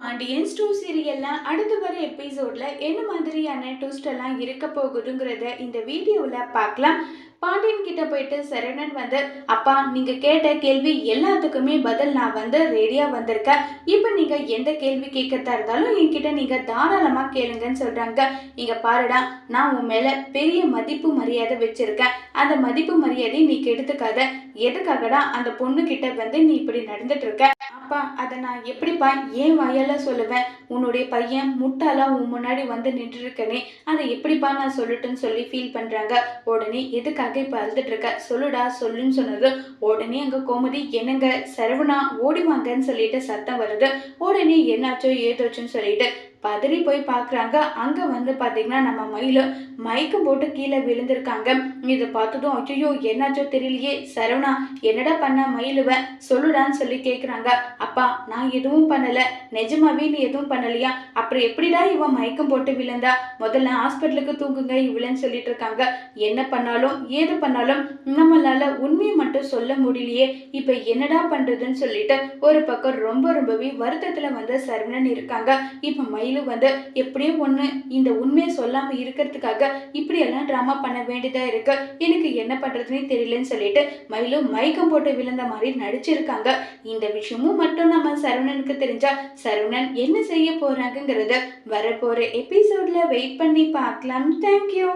பாண்டியன்ஸ் 2 சீரியல்ல அடுத்து வர எபிசோட்ல என்ன மாதிரியான ட்விஸ்ட் எல்லாம் இருக்க போகுதுங்கிறத இந்த வீடியோல பார்க்கலாம். பாண்டியன் கிட்ட போயிட்டு சரவணன் வந்து, அப்பா நீங்க கேட்ட கேள்வி எல்லாத்துக்குமே பதில் நான் வந்து ரெடியா வந்திருக்கேன். இப்ப நீங்க எந்த கேள்வி கேட்கறதா இருந்தாலும் என்கிட்ட நீங்க தாராளமா கேளுங்கன்னு சொல்றாங்க. இங்க பாருடா, நான் உன் மேல பெரிய மதிப்பு மரியாதை வச்சிருக்கேன். அந்த மதிப்பு மரியாதை நீ கெடுத்துக்காத. எதுக்காகடா அந்த பொண்ணு கிட்ட வந்து நீ இப்படி நடந்துட்டு இருக்க? அப்பா அதை நான் எப்படிப்பா ஏன் வாயால சொல்லுவேன்? உன்னுடைய பையன் முட்டாளா உன் முன்னாடி வந்து நின்று இருக்கனே, அதை எப்படிப்பா நான் சொல்லட்டுன்னு சொல்லி ஃபீல் பண்றாங்க. உடனே எதுக்காக இப்ப அழுதுட்டு இருக்க? சொல்லுடா சொல்லுன்னு சொன்னது. உடனே அங்க கோமதி, என்னங்க சரவணா ஓடிவாங்கன்னு சொல்லிட்டு சத்தம் வருது. உடனே என்னாச்சோ ஏதோச்சுன்னு சொல்லிட்டு பதறி போய் பார்க்குறாங்க. அங்கே வந்து பார்த்தீங்கன்னா நம்ம மயில மயக்கம் போட்டு கீழே விழுந்திருக்காங்க. இதை பார்த்ததும் ஐயோ என்னாச்சோ தெரியலையே, சரவணா என்னடா பண்ண மயிலுவ சொல்லுடான்னு சொல்லி கேட்குறாங்க. அப்பா நான் எதுவும் பண்ணலை, நிஜமாவே நீ எதுவும் பண்ணலையா? அப்புறம் எப்படிடா இவன் மயக்கம் போட்டு விழுந்தா? முதல்ல ஹாஸ்பிட்டலுக்கு தூங்குங்க இவளன்னு சொல்லிட்டு இருக்காங்க. என்ன பண்ணாலும் ஏது பண்ணாலும் நம்மளால உண்மையை மட்டும் சொல்ல முடியலையே, இப்போ என்னடா பண்ணுறதுன்னு சொல்லிட்டு ஒரு பக்கம் ரொம்பவே வருத்தத்தில் வந்து சரவணன் இருக்காங்க. இப்போ மயில் வந்து எப்படியோ ஒண்ணு இந்த உண்மையை சொல்லாம இருக்கிறதுக்காக இப்படியெல்லாம் டிராமா பண்ண வேண்டியதா இருக்கு, எனக்கு என்ன பண்றதுன்னே தெரியலன்னு சொல்லிட்டு மயிலும் மயக்கம் போட்டு விழுந்த மாதிரி நடிச்சிருக்காங்க. இந்த விஷயமும் மட்டும் நம்ம சரவணனுக்கு தெரிஞ்சா சரவணன் என்ன செய்ய போறாங்கிறத வரப்போற எபிசோட்ல வெயிட் பண்ணி பார்க்கலாம். தேங்க்யூ.